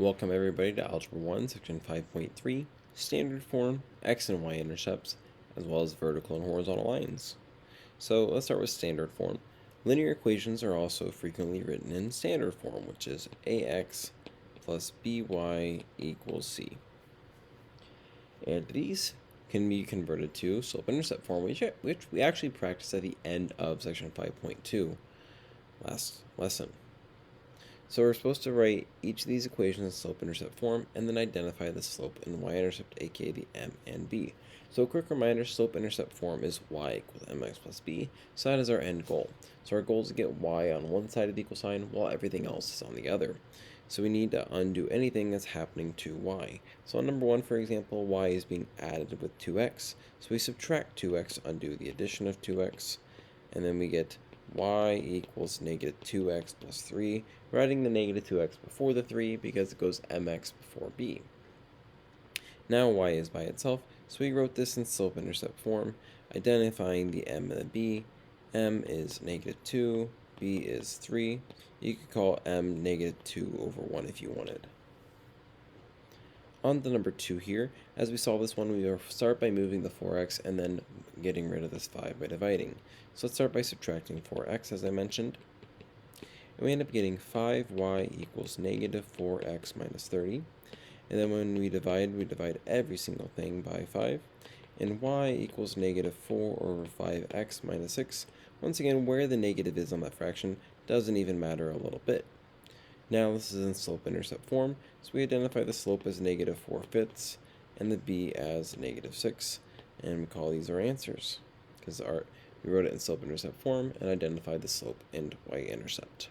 Welcome everybody to Algebra 1, Section 5.3, Standard Form, X and Y intercepts, as well as vertical and horizontal lines. So let's start with standard form. Linear equations are also frequently written in standard form, which is ax plus by equals c. And these can be converted to slope-intercept form, which we actually practiced at the end of Section 5.2 last lesson. So we're supposed to write each of these equations in slope-intercept form and then identify the slope and y-intercept, aka the m and b. So a quick reminder, slope-intercept form is y equals mx plus b, so that is our end goal. So our goal is to get y on one side of the equal sign while everything else is on the other. So we need to undo anything that's happening to y. So on number 1, for example, y is being added with 2x. So we subtract 2x, undo the addition of 2x, and then we get y equals negative 2x plus 3, writing the negative 2x before the 3 because it goes mx before b. Now y is by itself, so we wrote this in slope-intercept form, identifying the m and the b. M is negative 2, b is 3. You could call m negative 2 over 1 if you wanted. On the number 2 here, as we solve this one, we will start by moving the 4x and then getting rid of this 5 by dividing. So let's start by subtracting 4x, as I mentioned. And we end up getting 5y equals negative 4x minus 30. And then when we divide every single thing by 5. And y equals negative 4 over 5x minus 6. Once again, where the negative is on that fraction doesn't even matter a little bit. Now this is in slope-intercept form, so we identify the slope as negative 4/5 and the b as negative 6, and we call these our answers, because we wrote it in slope-intercept form and identified the slope and y-intercept.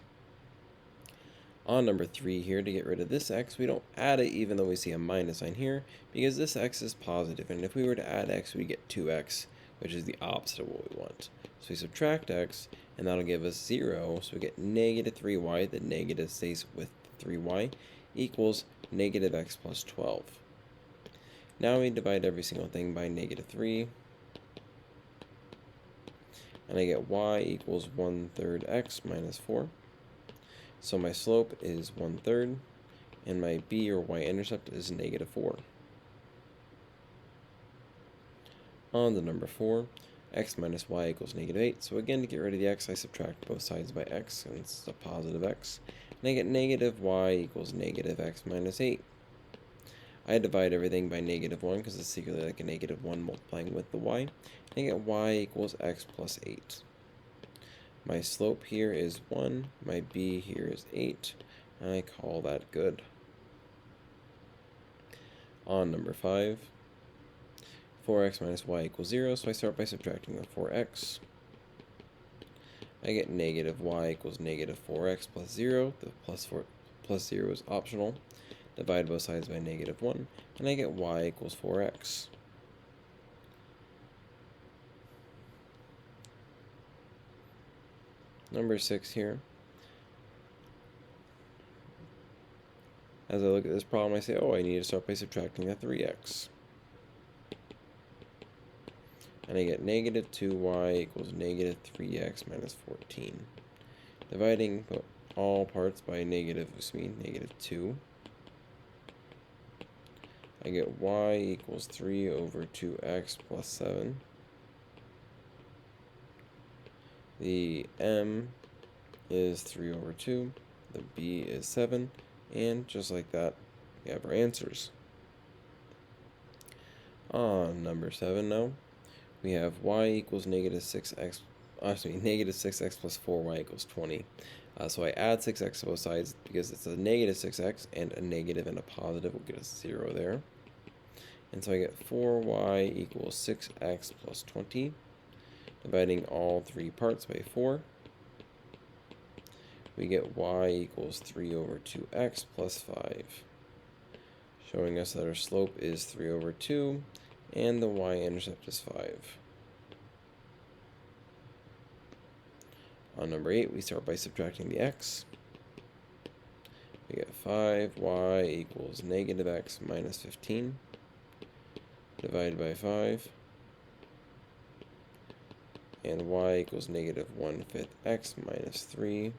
On number 3 here, to get rid of this x, we don't add it even though we see a minus sign here, because this x is positive, and if we were to add x, we get 2x, which is the opposite of what we want. So we subtract x, and that'll give us 0, so we get negative 3y, the negative stays with 3y, equals negative x plus 12. Now we divide every single thing by negative 3, and I get y equals 1/3 x minus 4. So my slope is 1/3, and my b or y-intercept is negative 4. On to number 4, x minus y equals negative 8. So again, to get rid of the x, I subtract both sides by x, and it's a positive x. And I get negative y equals negative x minus 8. I divide everything by negative 1 because it's secretly like a negative 1 multiplying with the y. And I get y equals x plus 8. My slope here is 1, my b here is 8, and I call that good. On number 5, 4x minus y equals 0, so I start by subtracting the 4x. I get negative y equals negative 4x plus 0. The plus 0 is optional. Divide both sides by negative 1, and I get y equals 4x. Number 6 here. As I look at this problem, I say, oh, I need to start by subtracting the 3x. And I get negative 2y equals negative 3x minus 14. Dividing all parts by negative 2. I get y equals 3 over 2x plus 7. The m is 3 over 2. The b is 7. And just like that, we have our answers. On number 7 now, we have y equals negative 6x plus 4y equals 20. So I add 6x to both sides because it's a negative 6x, and a negative and a positive will get us 0 there. And so I get 4y equals 6x plus 20. Dividing all three parts by 4. We get y equals 3 over 2x plus 5. Showing us that our slope is 3 over 2, and the y-intercept is 5. On number 8, we start by subtracting the x. We get 5y equals negative x minus 15. Divided by 5. And y equals negative 1/5 x minus 3.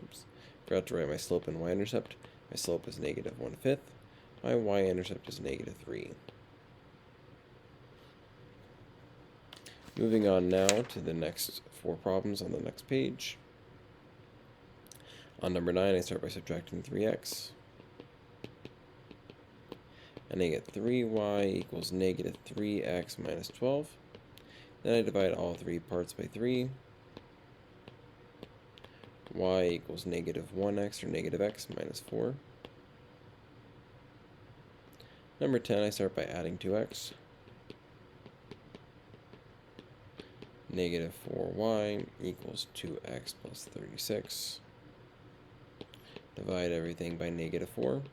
Oops, forgot to write my slope and y-intercept. My slope is negative 1/5. My y-intercept is negative 3. Moving on now to the next 4 problems on the next page. On number 9, I start by subtracting 3x. And I get 3y equals negative 3x minus 12. Then I divide all 3 parts by 3. Y equals negative 1x or negative x minus 4. Number 10, I start by adding 2x. Negative 4y equals 2x plus 36. Divide everything by negative 4.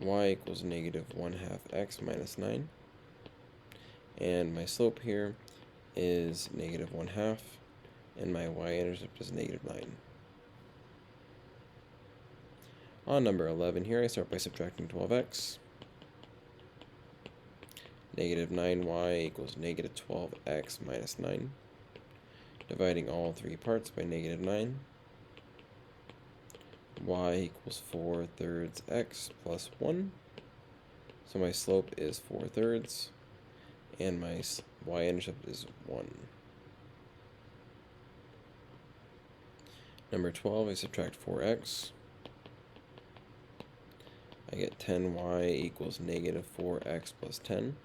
Y equals negative 1/2 x minus 9. And my slope here is negative 1/2. And my y-intercept is negative 9. On number 11 here, I start by subtracting 12x. Negative 9y equals negative 12x minus 9. Dividing all 3 parts by negative 9. Y equals 4/3 x plus 1. So my slope is 4/3. And my y-intercept is 1. Number 12, I subtract 4x. I get 10y equals negative 4x plus 10.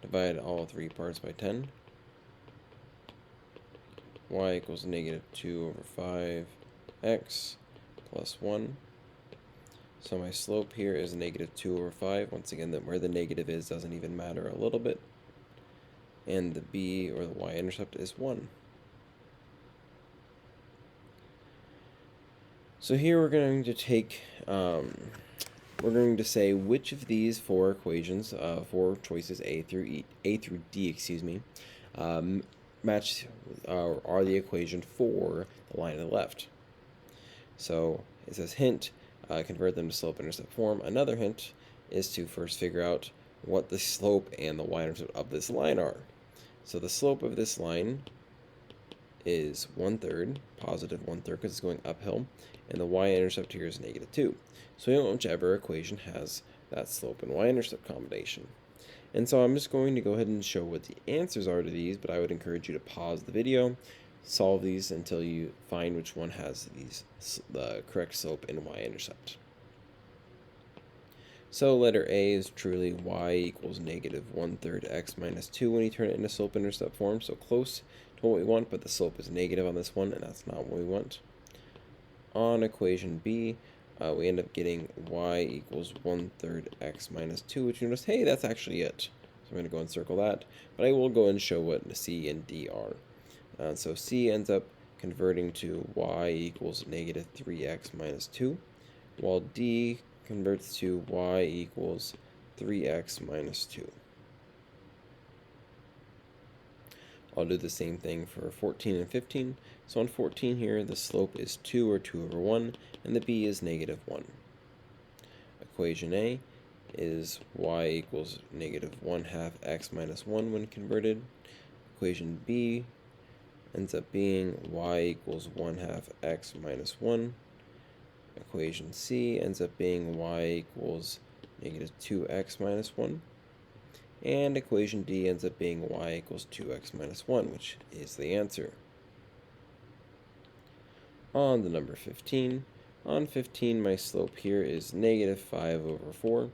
Divide all 3 parts by 10. Y equals negative 2/5x plus 1. So my slope here is negative 2/5. Once again, where the negative is doesn't even matter a little bit. And the b, or the y-intercept, is 1. So here we're going to take, we're going to say which of these 4 equations, 4 choices A through D, match are the equation for the line on the left. So it says hint, convert them to slope-intercept form. Another hint is to first figure out what the slope and the y-intercept of this line are. So the slope of this line is 1/3, positive 1/3 because it's going uphill, and the y-intercept here is negative 2. So we want whichever equation has that slope and y-intercept combination. And so I'm just going to go ahead and show what the answers are to these, but I would encourage you to pause the video, solve these until you find which one has the correct slope and y-intercept. So letter A is truly y equals negative 1/3 x minus 2 when you turn it into slope-intercept form, so close to what we want, but the slope is negative on this one, and that's not what we want. On equation B, we end up getting y equals 1/3 x minus 2, which you notice, hey, that's actually it. So I'm going to go and circle that, but I will go and show what C and D are. So C ends up converting to y equals negative 3x minus 2, while D converts to y equals 3x minus 2. I'll do the same thing for 14 and 15. So on 14 here, the slope is 2 or 2/1, and the b is negative 1. Equation A is y equals negative 1/2 x minus 1 when converted. Equation B ends up being y equals 1/2 x minus 1. Equation C ends up being y equals negative 2x minus 1. And equation D ends up being y equals 2x minus 1, which is the answer. On the number 15, on 15 my slope here is negative 5/4.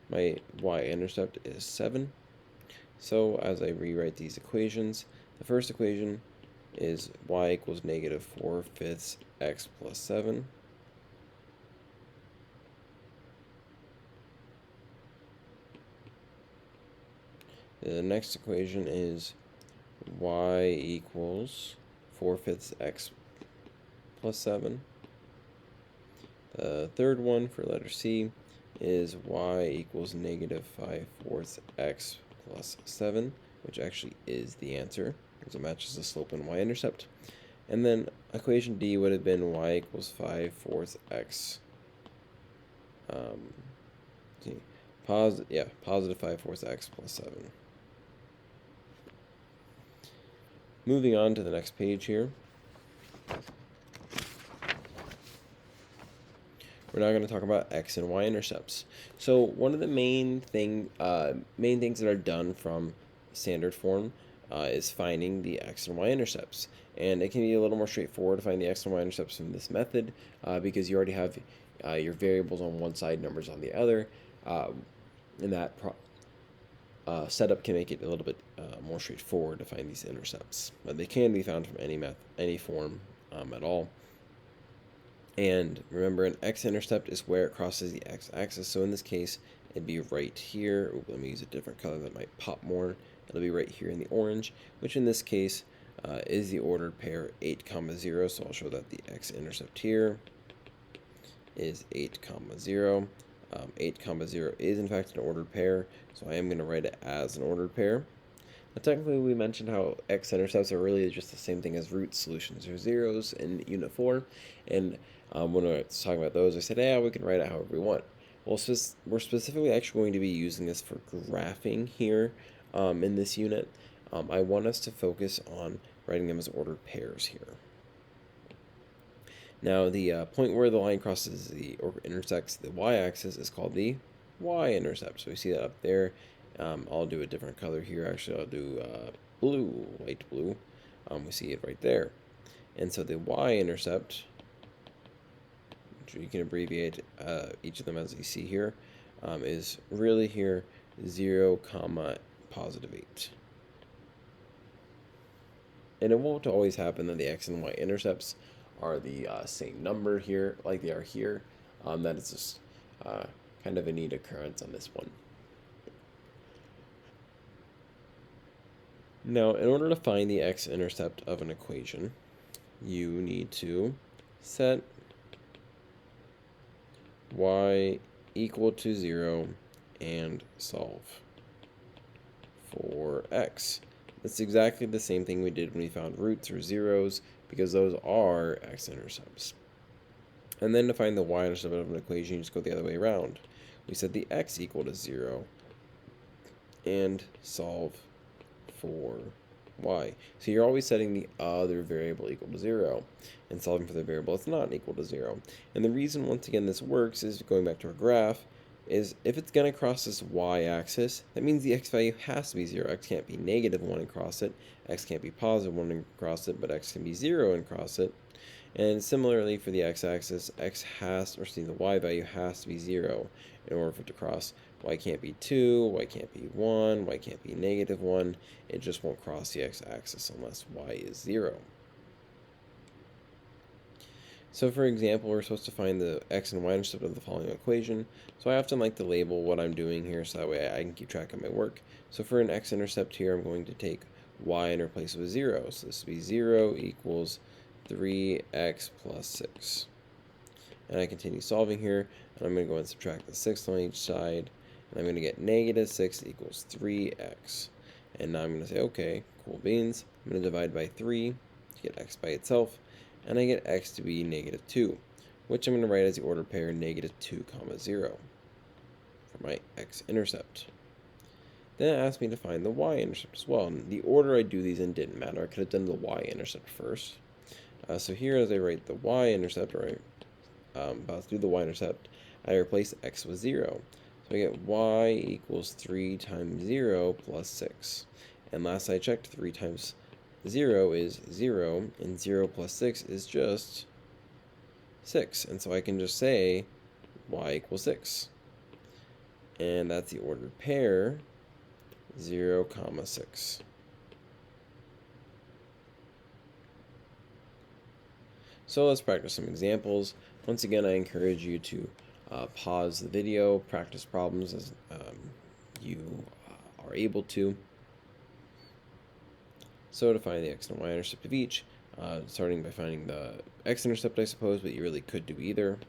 My y-intercept is 7. So as I rewrite these equations, the first equation is y equals negative 4/5 x plus 7. The next equation is y equals 4/5 x plus 7. The third one for letter C is y equals negative 5/4 x plus 7, which actually is the answer because it matches the slope and y-intercept. And then equation D would have been y equals 5/4 x. Positive 5/4 x plus 7. Moving on to the next page here. we're now going to talk about x and y intercepts. So one of the main things that are done from standard form is finding the x and y intercepts. And it can be a little more straightforward to find the x and y intercepts from this method because you already have your variables on one side, numbers on the other, and that setup can make it a little bit more straightforward to find these intercepts. But they can be found from any form at all. And remember, an x-intercept is where it crosses the x-axis. So in this case, it'd be right here. Ooh, let me use a different color that might pop more. It'll be right here in the orange, which in this case is the ordered pair 8, 0. So I'll show that the x-intercept here is 8, 0. 8, 0 is in fact an ordered pair, so I am going to write it as an ordered pair. Now, technically, we mentioned how x-intercepts are really just the same thing as root solutions or zeros in Unit 4, and when I was talking about those, I said, yeah, we can write it however we want. Well, we're specifically actually going to be using this for graphing here in this unit. I want us to focus on writing them as ordered pairs here. Now, the point where the line crosses or intersects the y-axis is called the y-intercept. So we see that up there. I'll do a different color here. Actually, I'll do blue, light blue. We see it right there. And so the y-intercept, you can abbreviate each of them as you see here, is really here 0, positive 8. And it won't always happen that the x and y intercepts are the same number here, like they are here. That is just kind of a neat occurrence on this one. Now, in order to find the x-intercept of an equation, you need to set y equal to 0 and solve for x. That's exactly the same thing we did when we found roots or zeros, because those are x-intercepts. And then to find the y-intercept of an equation, you just go the other way around. We set the x equal to 0 and solve for y. So you're always setting the other variable equal to 0 and solving for the variable that's not equal to 0. And the reason, once again, this works is, going back to our graph, is if it's going to cross this y-axis, that means the x value has to be 0. X can't be negative 1 and cross it. X can't be positive 1 and cross it, but x can be 0 and cross it. And similarly for the x-axis, the y value has to be 0 in order for it to cross. Y can't be 2, y can't be 1, y can't be negative 1. It just won't cross the x-axis unless y is 0. So for example, we're supposed to find the x and y-intercept of the following equation. So I often like to label what I'm doing here so that way I can keep track of my work. So for an x-intercept here, I'm going to take y and replace it with 0. So this will be 0 equals 3x plus 6. And I continue solving here, and I'm going to go and subtract the 6 on each side. And I'm going to get negative 6 equals 3x. And now I'm going to say, okay, cool beans. I'm going to divide by 3 to get x by itself. And I get x to be negative 2, which I'm going to write as the ordered pair negative 2, 0 for my x-intercept. Then it asked me to find the y-intercept as well. And the order I do these in didn't matter. I could have done the y-intercept first. So here, as I write the y-intercept, or about to do the y-intercept, I replace x with 0. So I get y equals 3 times 0 plus 6. And last I checked, 3 times 0 is 0, and 0 plus 6 is just 6. And so I can just say y equals 6. And that's the ordered pair, 0, 6. So let's practice some examples. Once again, I encourage you to pause the video, practice problems as you are able to. So to find the x and y-intercept of each, starting by finding the x-intercept, I suppose, but you really could do either.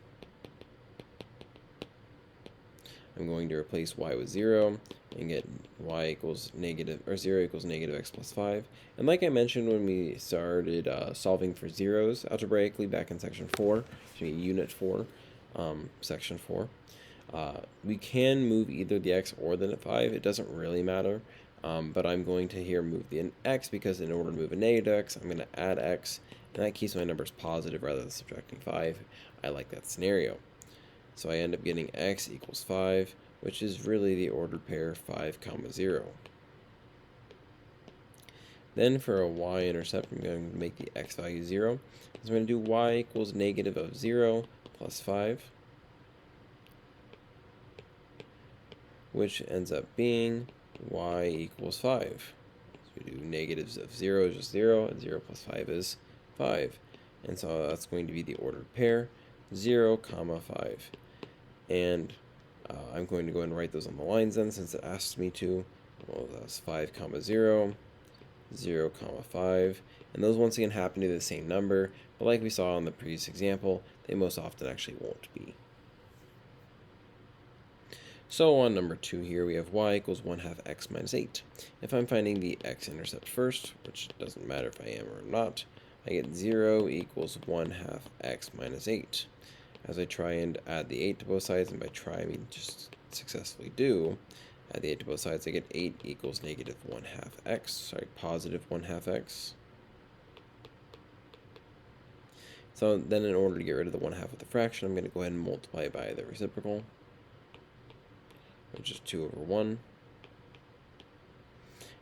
I'm going to replace y with 0 and get y equals negative, or 0 equals negative x plus 5. And like I mentioned when we started solving for zeros algebraically back in section 4, unit 4, section 4, we can move either the x or the 5. It doesn't really matter. But I'm going to here move the x because in order to move a negative x, I'm going to add x, and that keeps my numbers positive rather than subtracting 5. I like that scenario. So I end up getting x equals 5, which is really the ordered pair 5, 0. Then for a y-intercept, I'm going to make the x value 0. So I'm going to do y equals negative of 0 plus 5, which ends up being y equals 5. So we do negatives of 0 is just 0, and 0 plus 5 is 5. And so that's going to be the ordered pair, 0, 5. And I'm going to go ahead and write those on the lines then, since it asked me to. Well, that's 5, 0, 0, 5. And those once again happen to be the same number, but like we saw in the previous example, they most often actually won't be. So on number 2 here, we have y equals 1/2 x minus 8. If I'm finding the x-intercept first, which doesn't matter if I am or not, I get 0 equals 1/2 x minus 8. As I try and add the 8 to both sides, and by try I mean just successfully do, add the 8 to both sides, I get 8 equals negative 1/2 x, sorry, positive 1/2 x. So then in order to get rid of the 1/2 of the fraction, I'm going to go ahead and multiply by the reciprocal, which is 2 over 1.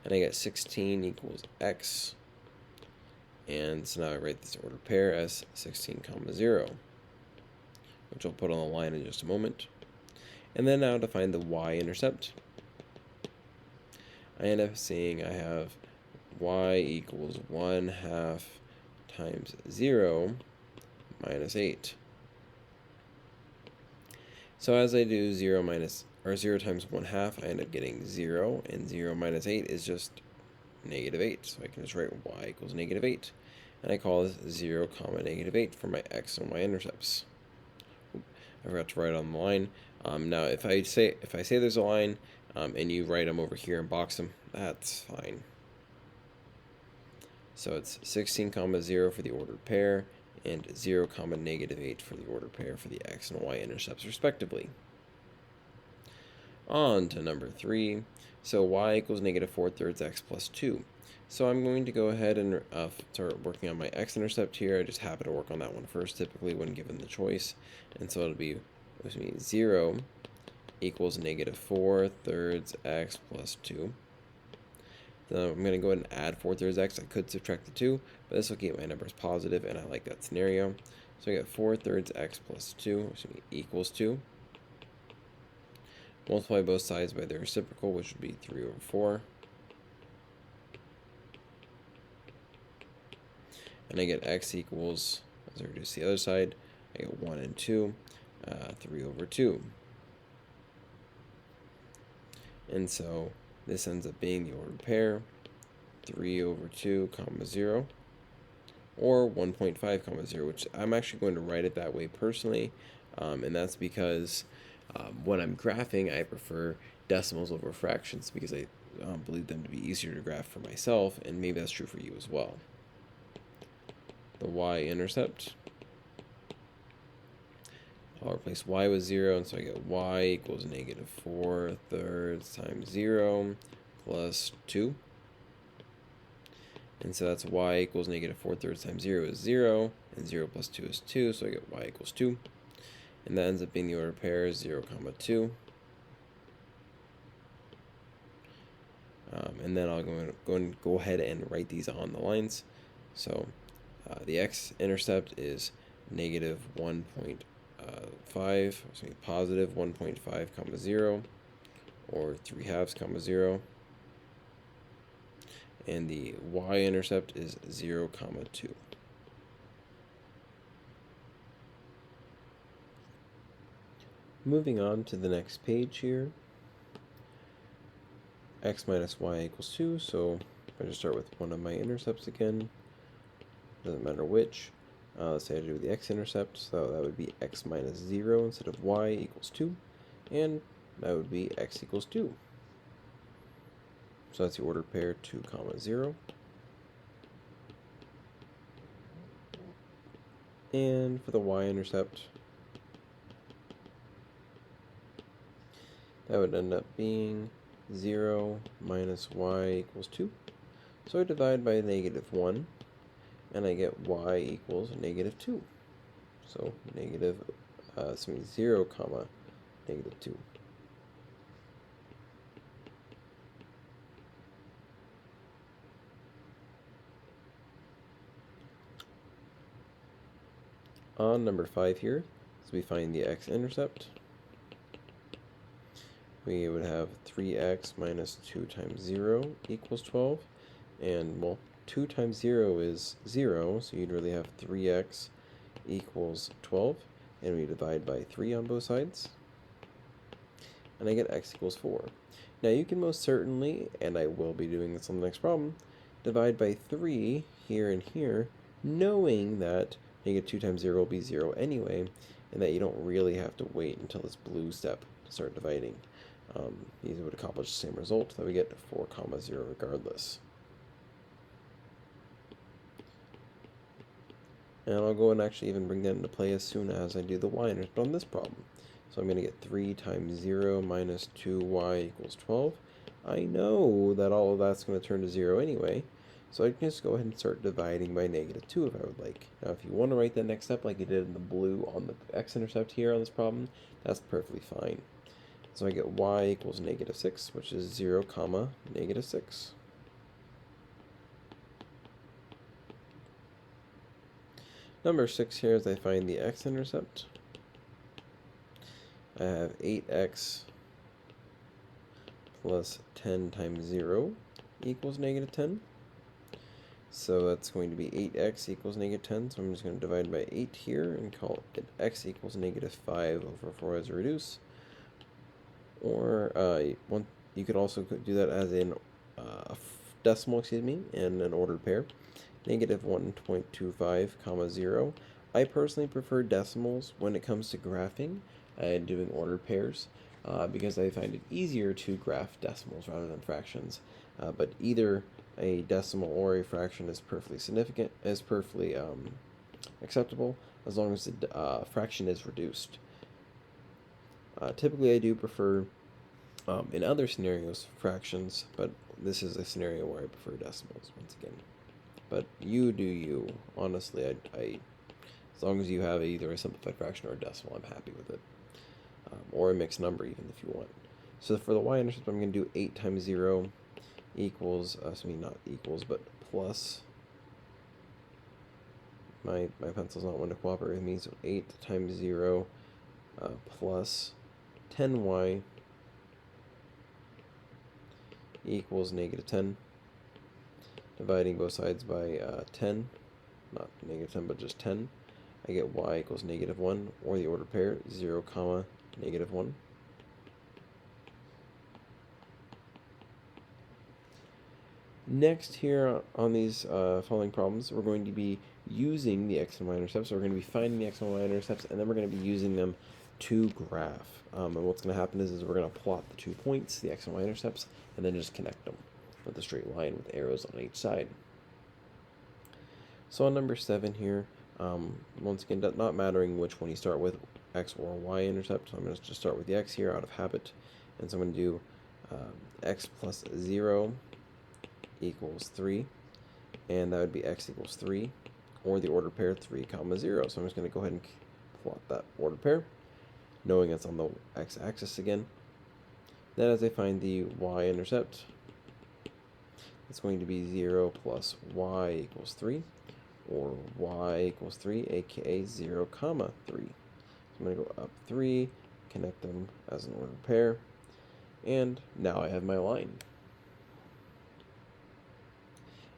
And I get 16 equals x. And so now I write this ordered pair as 16, 0, which I'll put on the line in just a moment. And then now to find the y-intercept, I end up seeing I have y equals 1/2 times 0 minus 8. So as I do 0 times 1/2, I end up getting 0, and 0 minus 8 is just negative 8. So I can just write y equals negative 8. And I call this 0, negative 8 for my x and y intercepts. I forgot to write on the line. Now, if I say there's a line, and you write them over here and box them, that's fine. So it's 16, 0 for the ordered pair, and 0, negative 8 for the ordered pair for the x and y intercepts, respectively. On to number 3. So y equals negative 4/3 x plus 2. So I'm going to go ahead and start working on my x-intercept here. I just happen to work on that one first, typically when given the choice. And so it'll be 0 equals negative 4/3 x plus 2. Then I'm going to go ahead and add 4/3 x. I could subtract the 2, but this will keep my numbers positive, and I like that scenario. So I get 4/3 x plus 2, equals 2. Multiply both sides by their reciprocal, which would be 3 over 4. And I get x equals, as I reduce the other side, I get 1 and 2, 3 over 2. And so this ends up being the ordered pair, 3 over 2, 0, or 1.5, 0, which I'm actually going to write it that way personally, and that's because when I'm graphing, I prefer decimals over fractions because I believe them to be easier to graph for myself, and maybe that's true for you as well. The y-intercept, I'll replace y with 0, and so I get y equals negative 4/3 times 0 plus 2. And so that's y equals negative 4/3 times 0 is 0, and 0 plus 2 is 2, so I get y equals 2. And that ends up being the ordered pair, 0, 2. And then I'll go ahead and write these on the lines. So the x-intercept is negative 1.5, positive 1.5, 0, or 3/2, 0. And the y-intercept is 0, 2. Moving on to the next page here, x minus y equals 2, so I just start with one of my intercepts again, doesn't matter which. Let's say I do the x-intercept, so that would be x minus 0 instead of y equals 2, and that would be x equals 2. So that's the ordered pair, 2, 0. And for the y-intercept, that would end up being 0 minus y equals 2. So I divide by negative 1, and I get y equals negative 2. So negative 0 comma negative 2. On number 5 here, as we find the x-intercept, we would have 3x minus 2 times 0 equals 12. And, well, 2 times 0 is 0, so you'd really have 3x equals 12. And we divide by 3 on both sides. And I get x equals 4. Now you can most certainly, and I will be doing this on the next problem, divide by 3 here and here, knowing that negative 2 times 0 will be 0 anyway, and that you don't really have to wait until this blue step to start dividing. These would accomplish the same result, that we get 4 comma 0 regardless. And I'll go and actually even bring that into play as soon as I do the y-intercept on this problem. So I'm going to get 3 times 0 minus 2y equals 12. I know that all of that's going to turn to 0 anyway, so I can just go ahead and start dividing by negative 2 if I would like. Now if you want to write that next step like you did in the blue on the x-intercept here on this problem, that's perfectly fine. So I get y equals negative 6, which is 0 comma negative 6. Number 6 here is I find the x-intercept. I have 8x plus 10 times 0 equals negative 10. So that's going to be 8x equals negative 10. So I'm just going to divide by 8 here and call it x equals negative 5 over 4 as a reduce. Or you could also do that as in a decimal, in an ordered pair. Negative 1.25 comma 0. I personally prefer decimals when it comes to graphing and doing ordered pairs because I find it easier to graph decimals rather than fractions. But either a decimal or a fraction is perfectly acceptable as long as the fraction is reduced. Typically I do prefer in other scenarios fractions, but this is a scenario where I prefer decimals once again. But you do you. Honestly, I as long as you have either a simplified fraction or a decimal, I'm happy with it. Or a mixed number even if you want. So for the y-intercept, I'm going to do 8 times 0 equals, not equals, but plus. My pencil's not one to cooperate with me, so 8 times 0 plus 10y equals negative 10. Dividing both sides by 10, not negative 10, but just 10, I get y equals negative 1, or the ordered pair, 0 comma negative 1. Next here on these following problems, we're going to be using the x and y intercepts. So we're going to be finding the x and y intercepts, and then we're going to be using them to graph. And what's going to happen is we're going to plot the 2 points, the x and y intercepts, and then just connect them with a straight line with arrows on each side. So on number 7 here, once again, not mattering which one you start with, x or y intercept, so I'm going to just start with the x here out of habit. And so I'm going to do x plus 0 equals 3, and that would be x equals 3, or the ordered pair 3 comma 0. So I'm just going to go ahead and plot that ordered pair, knowing it's on the x-axis again. Then as I find the y-intercept, it's going to be 0 plus y equals 3, or y equals 3, aka 0 comma 3. So I'm going to go up 3, connect them as an ordered pair, and now I have my line.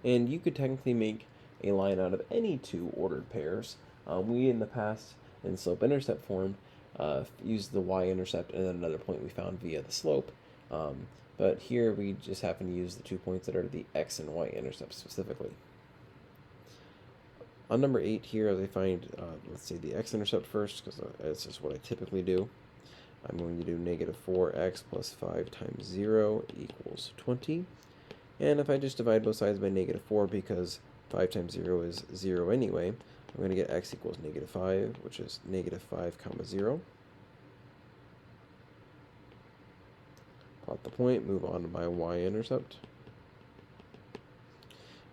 And you could technically make a line out of any 2 ordered pairs. We in the past, in slope-intercept form, used the y-intercept and then another point we found via the slope. But here we just happen to use the 2 points that are the x and y-intercepts specifically. On number 8 here, as I find, let's say the x-intercept first, because that's just what I typically do. I'm going to do negative 4x plus 5 times 0 equals 20. And if I just divide both sides by negative 4, because 5 times 0 is 0 anyway, I'm going to get x equals negative 5, which is negative 5 comma 0. Plot the point, move on to my y-intercept.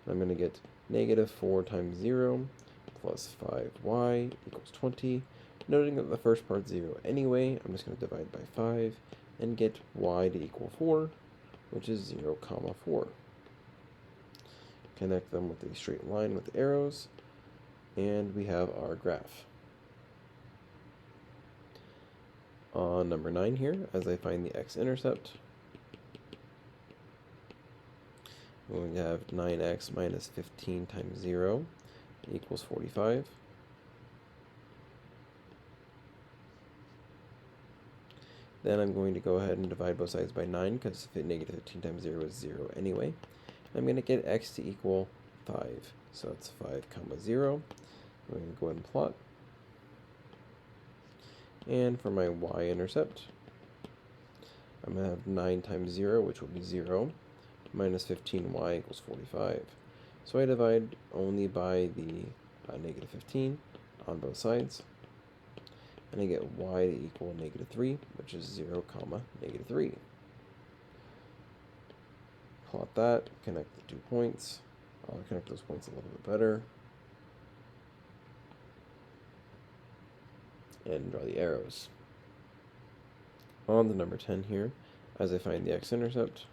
I'm going to get negative 4 times 0 plus 5y equals 20. Noting that the first part's 0 anyway, I'm just going to divide by 5 and get y to equal 4, which is 0, comma 4. Connect them with a straight line with arrows, and we have our graph. On number 9 here, as I find the x-intercept, we're going to have 9x minus 15 times 0 equals 45. Then I'm going to go ahead and divide both sides by 9, because negative 15 times 0 is 0 anyway. I'm going to get x to equal 5. So that's 5 comma 0. I'm going to go ahead and plot. And for my y-intercept, I'm going to have 9 times 0, which will be 0, minus 15y equals 45. So I divide only by the negative 15 on both sides. And I get y to equal negative 3, which is 0, comma, negative 3. Plot that, connect the 2 points. I'll connect those points a little bit better. And draw the arrows. On to number 10 here, as I find the x-intercept,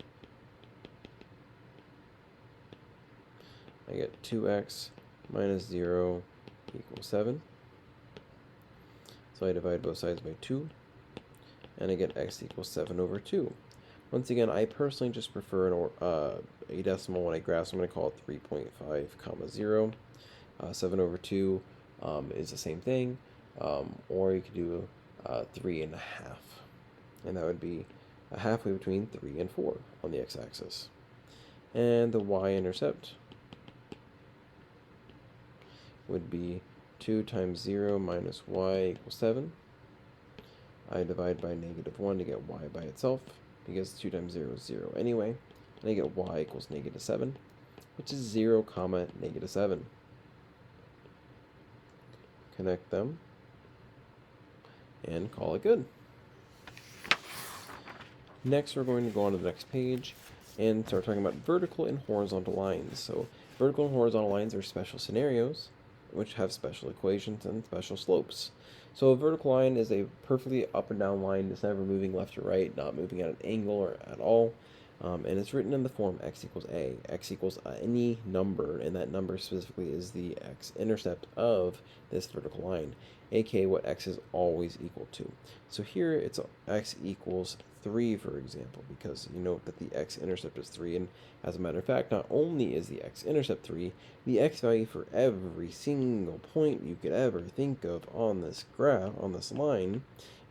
I get 2x minus 0 equals 7. So I divide both sides by 2, and I get x equals 7 over 2. Once again, I personally just prefer a decimal when I graph, so I'm going to call it 3.5 comma 0. 7 over 2 is the same thing, or you could do 3.5, and that would be halfway between 3 and 4 on the x-axis. And the y-intercept would be 2 times 0 minus y equals 7. I divide by negative 1 to get y by itself, because 2 times 0 is 0 anyway, and I get y equals negative 7, which is 0, comma, negative 7. Connect them, and call it good. Next, we're going to go on to the next page and start talking about vertical and horizontal lines. So vertical and horizontal lines are special scenarios which have special equations and special slopes. So a vertical line is a perfectly up and down line. It's never moving left or right, not moving at an angle or at all. And it's written in the form x equals a. X equals any number, and that number specifically is the x-intercept of this vertical line, aka what x is always equal to. So here it's x equals 3, for example, because you note that the x-intercept is 3, and as a matter of fact, not only is the x-intercept 3, the x value for every single point you could ever think of on this graph, on this line,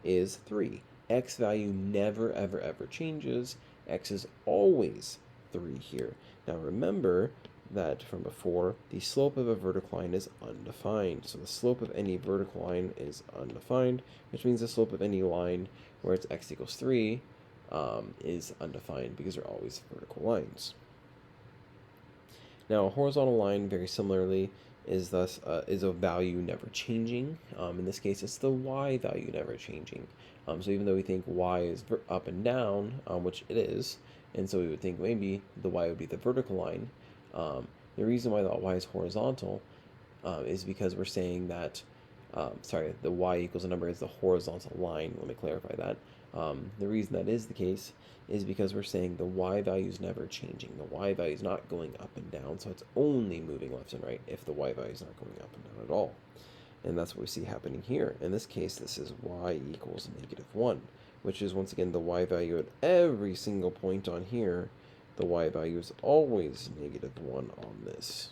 is 3. X value never, ever, ever changes. X is always 3 here. Now remember that from before, the slope of a vertical line is undefined. So the slope of any vertical line is undefined, which means the slope of any line where it's x equals 3 is undefined, because they're always vertical lines. Now a horizontal line, very similarly, is a value never changing. In this case, it's the y value never changing. So even though we think y is up and down, which it is, and so we would think maybe the y would be the vertical line, the reason why the y is horizontal is because we're saying that, the y equals a number is the horizontal line. Let me clarify that. The reason that is the case is because we're saying the y value is never changing. The y value is not going up and down, so it's only moving left and right if the y value is not going up and down at all. And that's what we see happening here. In this case, this is y equals negative 1, which is once again the y value at every single point on here. The y value is always negative 1 on this.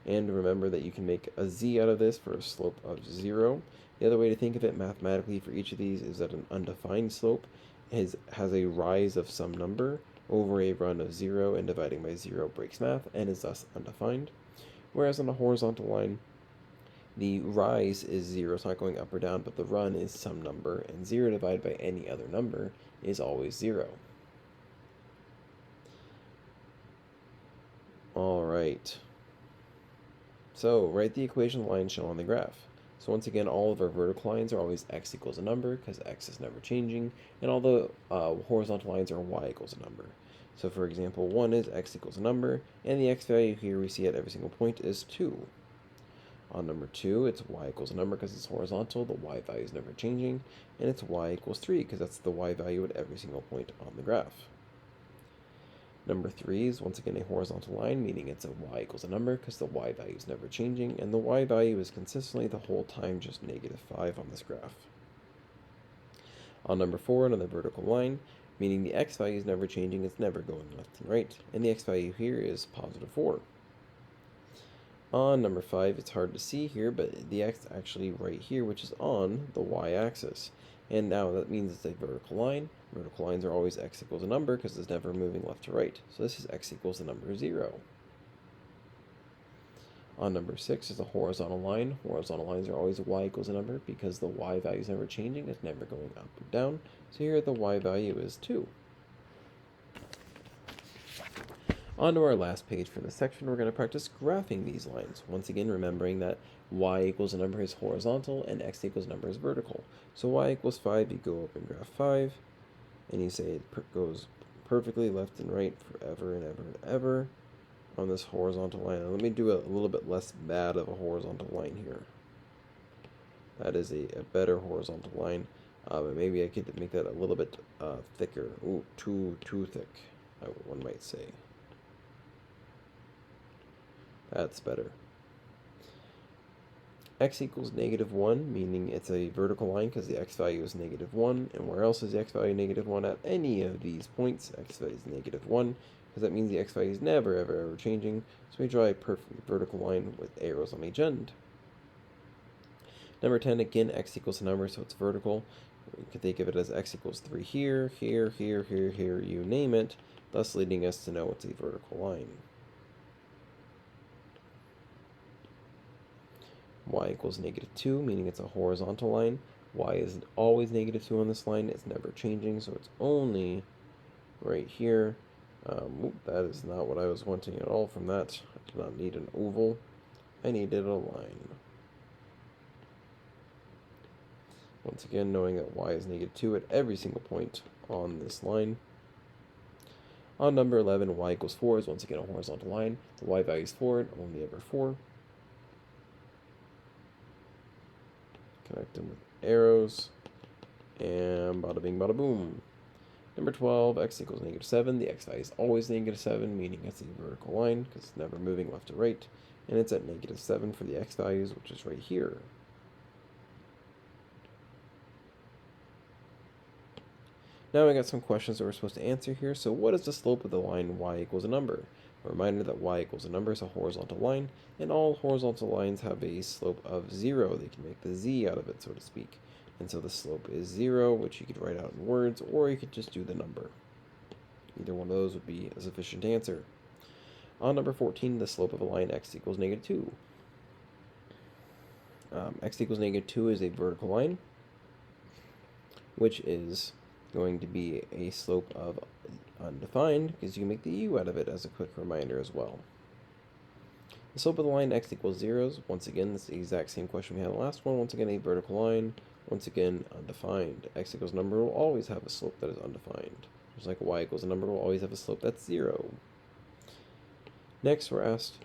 And remember that you can make a z out of this for a slope of 0. The other way to think of it mathematically for each of these is that an undefined slope has a rise of some number over a run of 0, and dividing by 0 breaks math and is thus undefined. Whereas on a horizontal line, the rise is 0, it's not going up or down, but the run is some number, and 0 divided by any other number is always 0. Alright, so write the equation line shown on the graph. So once again, all of our vertical lines are always x equals a number, because x is never changing, and all the horizontal lines are y equals a number. So for example, 1 is x equals a number, and the x value here we see at every single point is 2. On number 2, it's y equals a number because it's horizontal, the y value is never changing, and it's y equals 3 because that's the y value at every single point on the graph. Number 3 is once again a horizontal line, meaning it's a y equals a number because the y value is never changing, and the y value is consistently the whole time just -5 on this graph. On number 4, another vertical line, meaning the x value is never changing, it's never going left and right, and the x value here is +4. On number 5, it's hard to see here, but the x actually right here, which is on the y-axis. And now that means it's a vertical line. Vertical lines are always x equals a number because it's never moving left to right. So this is x equals the number 0. On number 6 is a horizontal line. Horizontal lines are always y equals a number because the y value is never changing. It's never going up or down. So here the y value is 2. On to our last page for this section, we're going to practice graphing these lines. Once again, remembering that y equals a number is horizontal and x equals a number is vertical. So y equals 5, you go up and graph 5, and you say it goes perfectly left and right forever and ever and ever on this horizontal line. Now, let me do a little bit less bad of a horizontal line here. That is a better horizontal line, but maybe I could make that a little bit thicker. Ooh, too thick, one might say. That's better. X equals -1, meaning it's a vertical line because the x value is -1. And where else is the x value -1? At any of these points, x value is -1, because that means the x value is never, ever, ever changing. So we draw a perfect vertical line with arrows on each end. Number 10, again, x equals a number, so it's vertical. We could think of it as x equals 3 here, here, here, here, here, you name it, thus leading us to know it's a vertical line. Y equals -2, meaning it's a horizontal line. Y is always -2 on this line. It's never changing, so it's only right here. That is not what I was wanting at all from that. I did not need an oval. I needed a line. Once again, knowing that y is -2 at every single point on this line. On number 11, y equals 4 is once again a horizontal line. The y value is 4 and only ever 4. Connect them with arrows, and bada bing, bada boom. Number 12, x equals -7. The x value is always -7, meaning it's a vertical line because it's never moving left to right, and it's at -7 for the x values, which is right here. Now we got some questions that we're supposed to answer here. So what is the slope of the line y equals a number? A reminder that y equals a number is a horizontal line, and all horizontal lines have a slope of 0. They can make the z out of it, so to speak. And so the slope is 0, which you could write out in words, or you could just do the number. Either one of those would be a sufficient answer. On number 14, the slope of a line x equals -2. X equals -2 is a vertical line, which is going to be a slope of undefined, because you can make the u out of it as a quick reminder as well. The slope of the line x equals 0. Once again, this is the exact same question we had in the last one. Once again, a vertical line. Once again, undefined. X equals a number will always have a slope that is undefined. Just like y equals a number will always have a slope that's 0. Next, we're asked,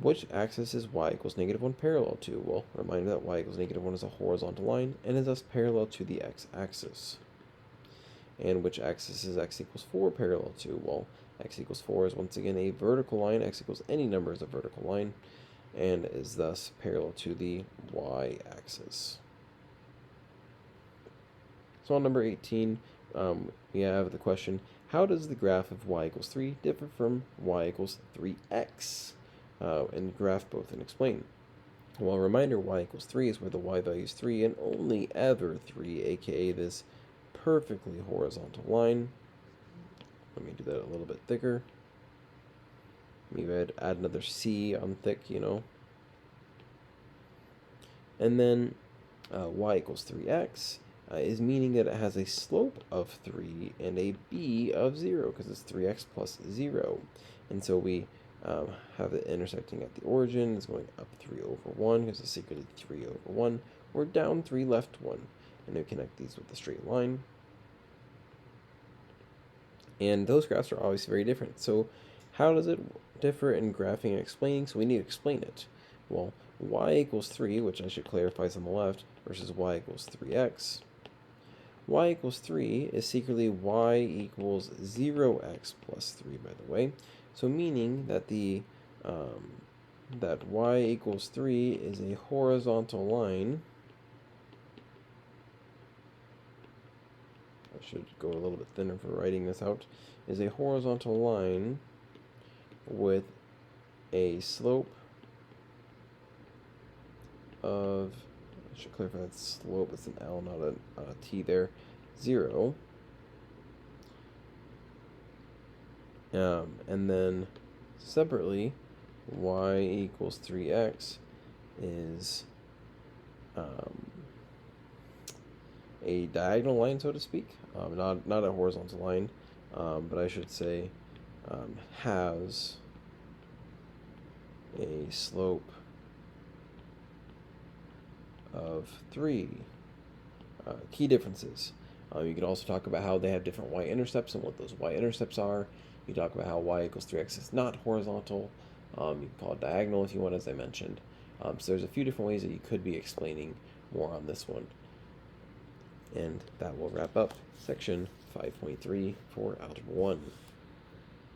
which axis is y equals -1 parallel to? Well, reminder that y equals -1 is a horizontal line and is thus parallel to the x-axis. And which axis is x equals 4 parallel to? Well, x equals 4 is once again a vertical line. X equals any number is a vertical line and is thus parallel to the y-axis. So on number 18, we have the question, how does the graph of y equals 3 differ from y equals 3x? And graph both and explain. Well, reminder, y equals 3 is where the y value is 3 and only ever 3, aka this perfectly horizontal line. Let me do that a little bit thicker. Maybe I'd add another C on thick, you know. And then y equals 3x is meaning that it has a slope of 3 and a b of 0 because it's 3x plus 0. And so we have it intersecting at the origin. It's going up 3 over 1 because it's secretly 3 over 1, or down 3 left 1. And we connect these with a straight line. And those graphs are always very different. So how does it differ in graphing and explaining? So we need to explain it. Well, y equals 3, which I should clarify is on the left, versus y equals 3x. Y equals 3 is secretly y equals 0x plus 3, by the way. So meaning that that y equals 3 is a horizontal line. I should go a little bit thinner for writing this out. Is a horizontal line with a slope of, I should clarify that slope, it's an L, not a T there, 0. And then separately, y equals 3x is a diagonal line, so to speak, not a horizontal line, but I should say has a slope of 3. Key differences. You could also talk about how they have different y-intercepts and what those y-intercepts are. You talk about how y equals 3x is not horizontal. You can call it diagonal if you want, as I mentioned. So there's a few different ways that you could be explaining more on this one. And that will wrap up section 5.3 for Algebra 1.